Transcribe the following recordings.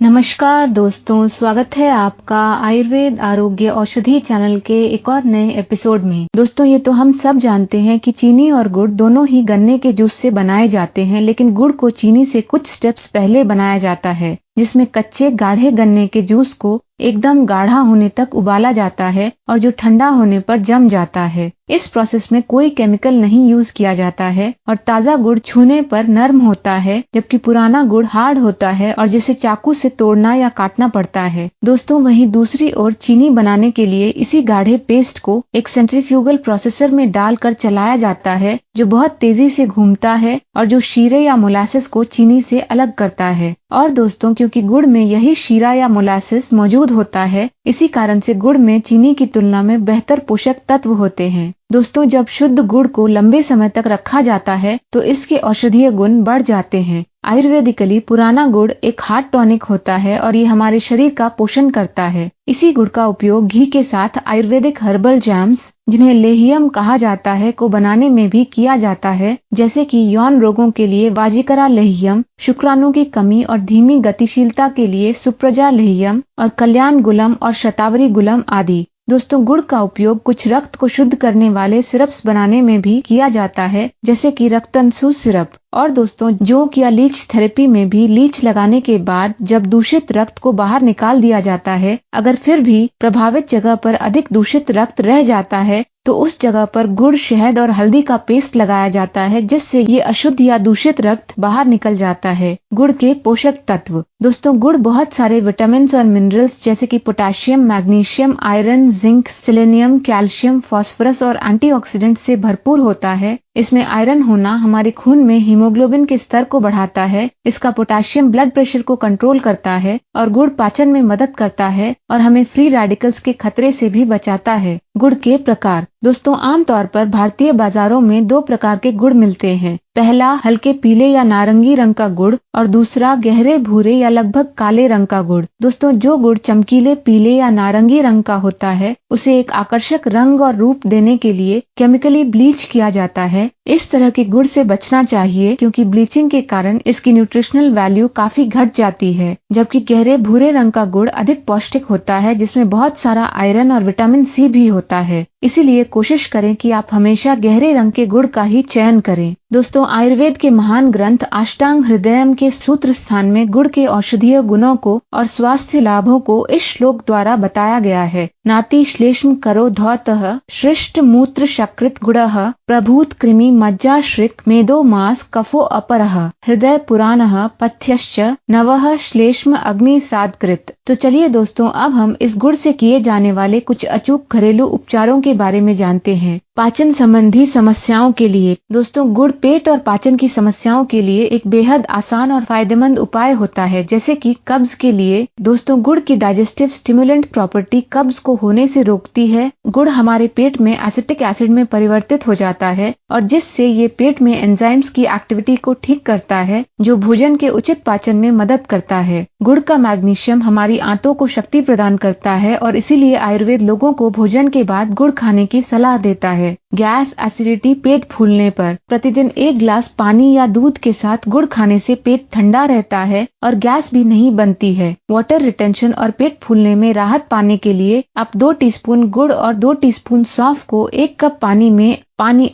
नमस्कार दोस्तों, स्वागत है आपका आयुर्वेद आरोग्य औषधि चैनल के एक और नए एपिसोड में। दोस्तों, ये तो हम सब जानते हैं कि चीनी और गुड़ दोनों ही गन्ने के जूस से बनाए जाते हैं, लेकिन गुड़ को चीनी से कुछ स्टेप्स पहले बनाया जाता है, जिसमें कच्चे गाढ़े गन्ने के जूस को एकदम गाढ़ा होने तक उबाला जाता है और जो ठंडा होने पर जम जाता है। इस प्रोसेस में कोई केमिकल नहीं यूज किया जाता है और ताज़ा गुड़ छूने पर नर्म होता है, जबकि पुराना गुड़ हार्ड होता है और जिसे चाकू से तोड़ना या काटना पड़ता है। दोस्तों, वहीं दूसरी ओर चीनी बनाने के लिए इसी गाढ़े पेस्ट को एक सेंट्रीफ्यूगल प्रोसेसर में डालकर चलाया जाता है, जो बहुत तेजी से घूमता है और जो शीरे या मोलासेस को चीनी से अलग करता है। और दोस्तों, क्योंकि गुड़ में यही शीरा या मोलासेस मौजूद होता है, इसी कारण से गुड़ में चीनी की तुलना में बेहतर पोषक तत्व होते हैं। दोस्तों, जब शुद्ध गुड़ को लंबे समय तक रखा जाता है तो इसके औषधीय गुण बढ़ जाते हैं। आयुर्वेदिकली पुराना गुड़ एक हार्ट टॉनिक होता है और ये हमारे शरीर का पोषण करता है। इसी गुड़ का उपयोग घी के साथ आयुर्वेदिक हर्बल जैम्स, जिन्हें लेहियम कहा जाता है, को बनाने में भी किया जाता है, जैसे कि यौन रोगों के लिए वाजिकरा लेहियम, शुक्राणु की कमी और धीमी गतिशीलता के लिए सुप्रजा लेहियम और कल्याण गुलम और शतावरी गुलम आदि। दोस्तों, गुड़ का उपयोग कुछ रक्त को शुद्ध करने वाले सिरप्स बनाने में भी किया जाता है, जैसे कि रक्तअंशु सिरप। और दोस्तों, जोंक या लीच थेरेपी में भी लीच लगाने के बाद जब दूषित रक्त को बाहर निकाल दिया जाता है, अगर फिर भी प्रभावित जगह पर अधिक दूषित रक्त रह जाता है तो उस जगह पर गुड़, शहद और हल्दी का पेस्ट लगाया जाता है, जिससे ये अशुद्ध या दूषित रक्त बाहर निकल जाता है। गुड़ के पोषक तत्व। दोस्तों, गुड़ बहुत सारे विटामिन और मिनरल्स जैसे कि potassium, magnesium, iron, zinc, selenium, calcium, phosphorus और एंटीऑक्सीडेंट से भरपूर होता है। इसमें आयरन होना हमारे खून में हीमोग्लोबिन के स्तर को बढ़ाता है। इसका पोटेशियम ब्लड प्रेशर को कंट्रोल करता है और गुड़ पाचन में मदद करता है और हमें फ्री रेडिकल्स के खतरे से भी बचाता है। गुड़ के प्रकार। दोस्तों, आमतौर पर भारतीय बाजारों में दो प्रकार के गुड़ मिलते हैं। पहला हल्के पीले या नारंगी रंग का गुड़ और दूसरा गहरे भूरे या लगभग काले रंग का गुड़। दोस्तों, जो गुड़ चमकीले पीले या नारंगी रंग का होता है, उसे एक आकर्षक रंग और रूप देने के लिए केमिकली ब्लीच किया जाता है। इस तरह के गुड़ से बचना चाहिए, क्योंकि ब्लीचिंग के कारण इसकी न्यूट्रिशनल वैल्यू काफी घट जाती है। जबकि गहरे भूरे रंग का गुड़ अधिक पौष्टिक होता है, जिसमें बहुत सारा आयरन और विटामिन सी भी होता है। इसीलिए कोशिश करें कि आप हमेशा गहरे रंग के गुड़ का ही चयन करें। दोस्तों, आयुर्वेद के महान ग्रंथ अष्टांग हृदयम के सूत्र स्थान में गुड़ के औषधीय गुणों को और स्वास्थ्य लाभों को इस श्लोक द्वारा बताया गया है। नाति श्लेष्म करो धौतः श्रेष्ठ मूत्र शकृत गुड़ः प्रभूत कृमि मज्जाश्रिक मेदो मास कफो अपरः हृदय पुराणः पथ्यश्च नवः श्लेष्म अग्नि साधकृत। तो चलिए दोस्तों, अब हम इस गुड़ से किए जाने वाले कुछ अचूक घरेलू उपचारों के बारे में जानते हैं। पाचन संबंधी समस्याओं के लिए। दोस्तों, गुड़ पेट और पाचन की समस्याओं के लिए एक बेहद आसान और फायदेमंद उपाय होता है, जैसे कि कब्ज के लिए। दोस्तों, गुड़ की डाइजेस्टिव स्टिमुलेंट प्रॉपर्टी कब्ज को होने से रोकती है। गुड़ हमारे पेट में एसिटिक एसिड में परिवर्तित हो जाता है और जिससे ये पेट में एंजाइम्स की एक्टिविटी को ठीक करता है, जो भोजन के उचित पाचन में मदद करता है। गुड़ का मैग्नीशियम हमारी आंतों को शक्ति प्रदान करता है और इसीलिए आयुर्वेद लोगों को भोजन के बाद गुड़ खाने की सलाह देता है। गैस, एसिडिटी, पेट फूलने पर प्रतिदिन 1 गिलास पानी या दूध के साथ गुड़ खाने से पेट ठंडा रहता है और गैस भी नहीं बनती है। वाटर रिटेंशन और पेट फूलने में राहत पाने के लिए आप 2 टीस्पून गुड़ और 2 टीस्पून सौंफ को 1 कप पानी में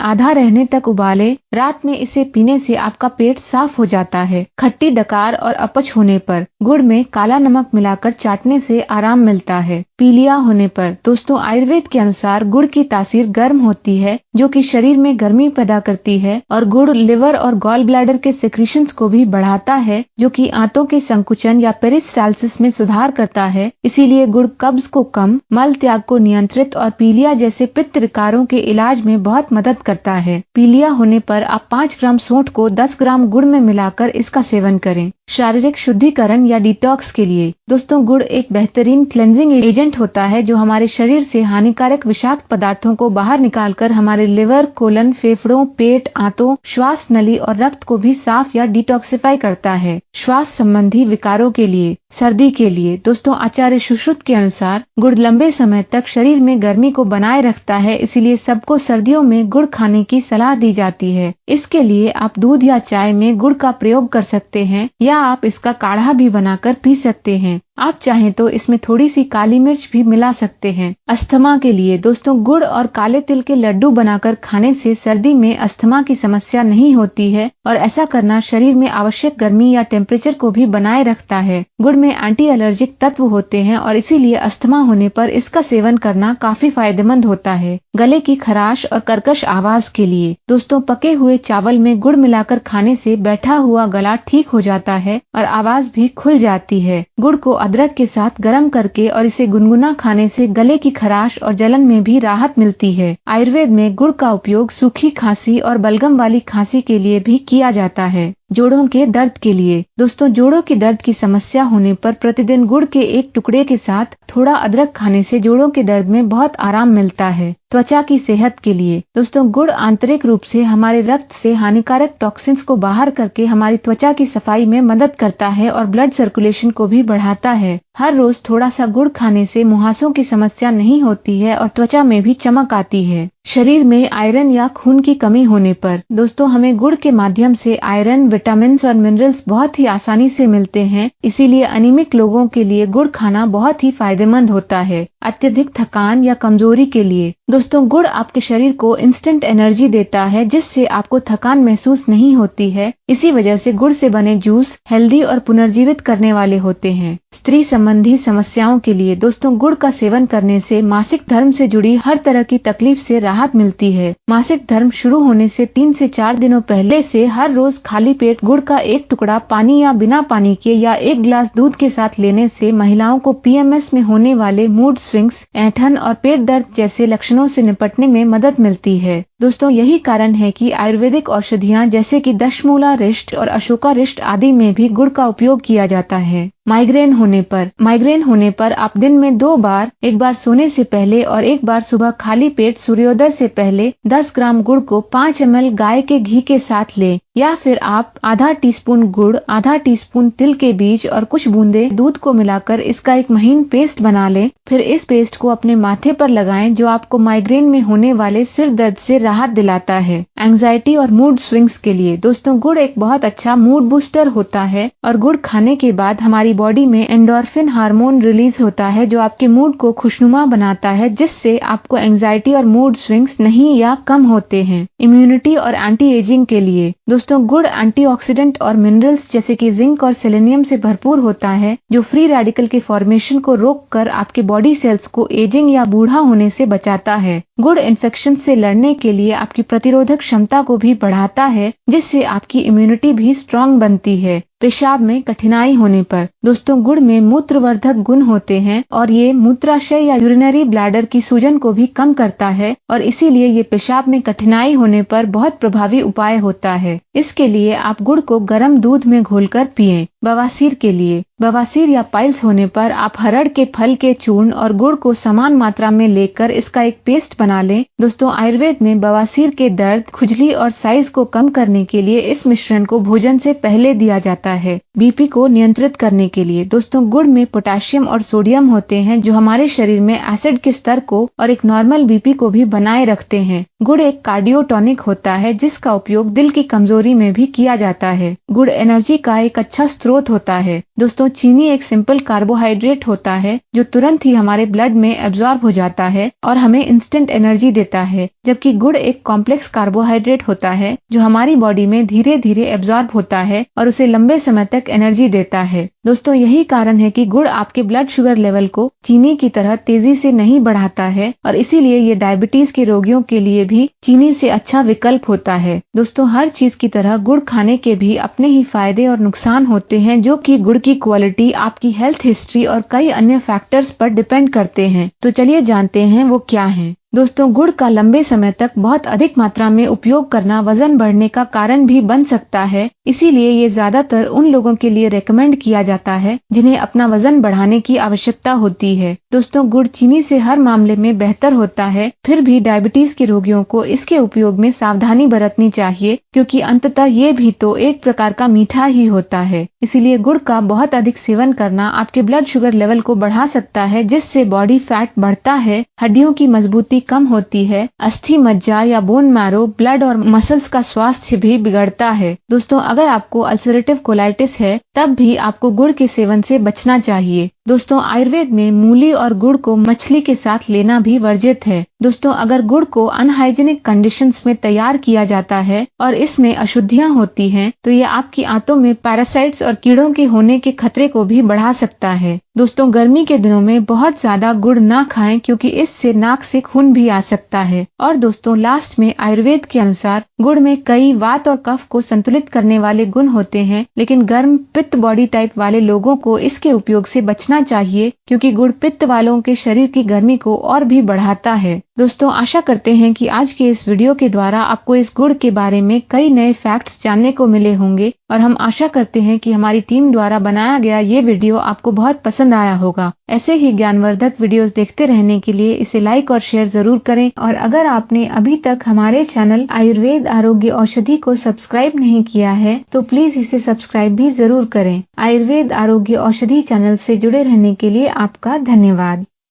आधा रहने तक उबालें। रात में इसे पीने से आपका पेट साफ हो जाता है। खट्टी डकार और अपच होने पर गुड़ में काला नमक मिलाकर चाटने से आराम मिलता है। पीलिया होने पर। दोस्तों, आयुर्वेद के अनुसार गुड़ की तासीर गर्म होती है, जो कि शरीर में गर्मी पैदा करती है, और गुड़ लिवर और गॉल ब्लैडर के सेक्रीशंस को भी बढ़ाता है, जो कि आंतों के संकुचन या पेरिस्टाल्सिस में सुधार करता है। इसीलिए गुड़ कब्ज को कम, मल त्याग को नियंत्रित और पीलिया जैसे पित्त विकारों के इलाज में बहुत मदद करता है। पीलिया होने पर आप 5 ग्राम सौंठ को 10 ग्राम गुड़ में मिलाकर इसका सेवन करें। शारीरिक शुद्धिकरण या डिटॉक्स के लिए। दोस्तों, गुड़ एक बेहतरीन क्लेंजिंग एजेंट होता है, जो हमारे शरीर से हानिकारक विषाक्त पदार्थों को बाहर निकालकर हमारे लिवर, कोलन, फेफड़ों, पेट, आंतों, श्वास नली और रक्त को भी साफ या डिटॉक्सिफाई करता है। श्वास संबंधी विकारों के लिए, सर्दी के लिए दोस्तों आचार्य सुश्रुत के अनुसार गुड़ लंबे समय तक शरीर में गर्मी को बनाए रखता है, इसीलिए सबको सर्दियों में गुड़ खाने की सलाह दी जाती है। इसके लिए आप दूध या चाय में गुड़ का प्रयोग कर सकते हैं या आप इसका काढ़ा भी बनाकर पी सकते हैं। आप चाहें तो इसमें थोड़ी सी काली मिर्च भी मिला सकते हैं। अस्थमा के लिए दोस्तों गुड़ और काले तिल के लड्डू बनाकर खाने से सर्दी में अस्थमा की समस्या नहीं होती है और ऐसा करना शरीर में आवश्यक गर्मी या टेम्परेचर को भी बनाए रखता है। गुड़ में एंटी एलर्जिक तत्व होते हैं और इसीलिए अस्थमा होने पर इसका सेवन करना काफी फायदेमंद होता है। गले की खराश और कर्कश आवाज के लिए दोस्तों पके हुए चावल में गुड़ मिलाकर खाने से बैठा हुआ गला ठीक हो जाता है और आवाज भी खुल जाती है। गुड़ को अदरक के साथ गर्म करके और इसे गुनगुना खाने से गले की खराश और जलन में भी राहत मिलती है। आयुर्वेद में गुड़ का उपयोग सूखी खांसी और बलगम वाली खांसी के लिए भी किया जाता है। जोड़ों के दर्द के लिए दोस्तों जोड़ों की दर्द की समस्या होने पर प्रतिदिन गुड़ के एक टुकड़े के साथ थोड़ा अदरक खाने से जोड़ों के दर्द में बहुत आराम मिलता है। त्वचा की सेहत के लिए दोस्तों गुड़ आंतरिक रूप से हमारे रक्त से हानिकारक टॉक्सिन्स को बाहर करके हमारी त्वचा की सफाई में मदद करता है और ब्लड सर्कुलेशन को भी बढ़ाता है। हर रोज थोड़ा सा गुड़ खाने से मुहासों की समस्या नहीं होती है और त्वचा में भी चमक आती है। शरीर में आयरन या खून की कमी होने पर दोस्तों हमें गुड़ के माध्यम से आयरन, विटामिन्स और मिनरल्स बहुत ही आसानी से मिलते हैं, इसीलिए अनीमिक लोगों के लिए गुड़ खाना बहुत ही फायदेमंद होता है। अत्यधिक थकान या कमजोरी के लिए दोस्तों गुड़ आपके शरीर को इंस्टेंट एनर्जी देता है, जिससे आपको थकान महसूस नहीं होती है। इसी वजह से गुड़ से बने जूस हेल्दी और पुनर्जीवित करने वाले होते हैं। स्त्री संबंधी समस्याओं के लिए दोस्तों गुड़ का सेवन करने से मासिक धर्म से जुड़ी हर तरह की तकलीफ से राहत मिलती है। मासिक धर्म शुरू होने से 3 से 4 दिनों पहले से हर रोज खाली पेट गुड़ का एक टुकड़ा पानी या बिना पानी के या 1 गिलास दूध के साथ लेने से महिलाओं को PMS में होने वाले मूड स्विंग्स, ऐंठन और पेट दर्द जैसे लक्षणों से निपटने में मदद मिलती है। दोस्तों यही कारण है कि आयुर्वेदिक औषधियाँ जैसे कि दशमूला रिष्ट और अशोका रिष्ट आदि में भी गुड़ का उपयोग किया जाता है। माइग्रेन होने पर आप दिन में 2 बार, एक बार सोने से पहले और एक बार सुबह खाली पेट सूर्योदय से पहले 10 ग्राम गुड़ को 5 ml गाय के घी के साथ लें, या फिर आप आधा टीस्पून गुड़, आधा टीस्पून तिल के बीज और कुछ बूंदे दूध को मिलाकर इसका एक महीन पेस्ट बना लें। फिर इस पेस्ट को अपने माथे पर लगाएं, जो आपको माइग्रेन में होने वाले सिर दर्द से राहत दिलाता है। एंजाइटी और मूड स्विंग्स के लिए दोस्तों गुड़ एक बहुत अच्छा मूड बूस्टर होता है और गुड़ खाने के बाद हमारी बॉडी में एंडोर्फिन हार्मोन रिलीज होता है, जो आपके मूड को खुशनुमा बनाता है, जिससे आपको एंजाइटी और मूड स्विंग्स नहीं या कम होते हैं। इम्यूनिटी और एंटी एजिंग के लिए दोस्तों गुड़ एंटीऑक्सीडेंट और मिनरल्स जैसे कि जिंक और सेलेनियम से भरपूर होता है, जो फ्री रेडिकल के फॉर्मेशन को रोककर आपके बॉडी सेल्स को एजिंग या बूढ़ा होने से बचाता है। गुड़ इन्फेक्शन से लड़ने के लिए आपकी प्रतिरोधक क्षमता को भी बढ़ाता है, जिससे आपकी इम्यूनिटी भी स्ट्रांग बनती है। पेशाब में कठिनाई होने पर दोस्तों गुड़ में मूत्रवर्धक गुण होते हैं और ये मूत्राशय या यूरिनरी ब्लैडर की सूजन को भी कम करता है और इसीलिए ये पेशाब में कठिनाई होने पर बहुत प्रभावी उपाय होता है। इसके लिए आप गुड़ को गर्म दूध में घोलकर पिएं। बवासीर के लिए बवासीर या पाइल्स होने पर आप हरड़ के फल के चूर्ण और गुड़ को समान मात्रा में लेकर इसका एक पेस्ट बना लें। दोस्तों आयुर्वेद में बवासीर के दर्द, खुजली और साइज को कम करने के लिए इस मिश्रण को भोजन से पहले दिया जाता है। बीपी को नियंत्रित करने के लिए दोस्तों गुड़ में पोटेशियम और सोडियम होते हैं, जो हमारे शरीर में एसिड के स्तर को और एक नॉर्मल बीपी को भी बनाए रखते हैं। गुड़ एक कार्डियोटॉनिक होता है, जिसका उपयोग दिल की कमजोरी में भी किया जाता है। गुड़ एनर्जी का एक अच्छा स्रोत होता है। दोस्तों चीनी एक सिंपल कार्बोहाइड्रेट होता है, जो तुरंत ही हमारे ब्लड में एब्जॉर्ब हो जाता है और हमें इंस्टेंट एनर्जी देता है, जबकि गुड़ एक कॉम्प्लेक्स कार्बोहाइड्रेट होता है, जो हमारी बॉडी में धीरे धीरे एब्जॉर्ब होता है और उसे लंबे समय तक एनर्जी देता है। दोस्तों यही कारण है कि गुड़ आपके ब्लड शुगर लेवल को चीनी की तरह तेजी से नहीं बढ़ाता है और इसीलिए ये डायबिटीज के रोगियों के लिए भी चीनी से अच्छा विकल्प होता है। दोस्तों हर चीज की तरह गुड़ खाने के भी अपने ही फायदे और नुकसान होते हैं, जो कि गुड़ की क्वालिटी, आपकी हेल्थ हिस्ट्री और कई अन्य फैक्टर्स पर डिपेंड करते हैं। तो चलिए जानते हैं वो क्या हैं। दोस्तों गुड़ का लंबे समय तक बहुत अधिक मात्रा में उपयोग करना वजन बढ़ने का कारण भी बन सकता है, इसीलिए ये ज्यादातर उन लोगों के लिए रेकमेंड किया जाता है जिन्हें अपना वजन बढ़ाने की आवश्यकता होती है। दोस्तों गुड़ चीनी से हर मामले में बेहतर होता है, फिर भी डायबिटीज के रोगियों को इसके उपयोग में सावधानी बरतनी चाहिए, क्योंकि अंततः ये भी तो एक प्रकार का मीठा ही होता है। इसीलिए गुड़ का बहुत अधिक सेवन करना आपके ब्लड शुगर लेवल को बढ़ा सकता है, जिससे बॉडी फैट बढ़ता है, हड्डियों की मजबूती कम होती है, अस्थि मज्जा या बोन मैरो, ब्लड और मसल्स का स्वास्थ्य भी बिगड़ता है। दोस्तों अगर आपको अल्सरेटिव कोलाइटिस है तब भी आपको गुड़ के सेवन से बचना चाहिए। दोस्तों आयुर्वेद में मूली और गुड़ को मछली के साथ लेना भी वर्जित है। दोस्तों अगर गुड़ को अनहाइजीनिक कंडीशंस में तैयार किया जाता है और इसमें अशुद्धियां होती हैं, तो ये आपकी आंतों में पैरासाइट्स और कीड़ों के होने के खतरे को भी बढ़ा सकता है। दोस्तों गर्मी के दिनों में बहुत ज्यादा गुड़ ना खाएं, क्योंकि इससे नाक से खून भी आ सकता है। और दोस्तों लास्ट में आयुर्वेद के अनुसार गुड़ में कई वात और कफ को संतुलित करने वाले गुण होते हैं, लेकिन गर्म पित्त बॉडी टाइप वाले लोगों को इसके उपयोग से बचना चाहिए, क्योंकि गुड़ पित्त वालों के शरीर की गर्मी को और भी बढ़ाता है। दोस्तों आशा करते हैं कि आज के इस वीडियो के द्वारा आपको इस गुड़ के बारे में कई नए फैक्ट्स जानने को मिले होंगे, और हम आशा करते हैं कि हमारी टीम द्वारा बनाया गया ये वीडियो आपको बहुत पसंद आया होगा। ऐसे ही ज्ञानवर्धक वीडियोस देखते रहने के लिए इसे लाइक और शेयर जरूर करें, और अगर आपने अभी तक हमारे चैनल आयुर्वेद आरोग्य औषधि को सब्सक्राइब नहीं किया है तो प्लीज इसे सब्सक्राइब भी जरूर करें। आयुर्वेद आरोग्य औषधि चैनल से जुड़े रहने के लिए आपका धन्यवाद।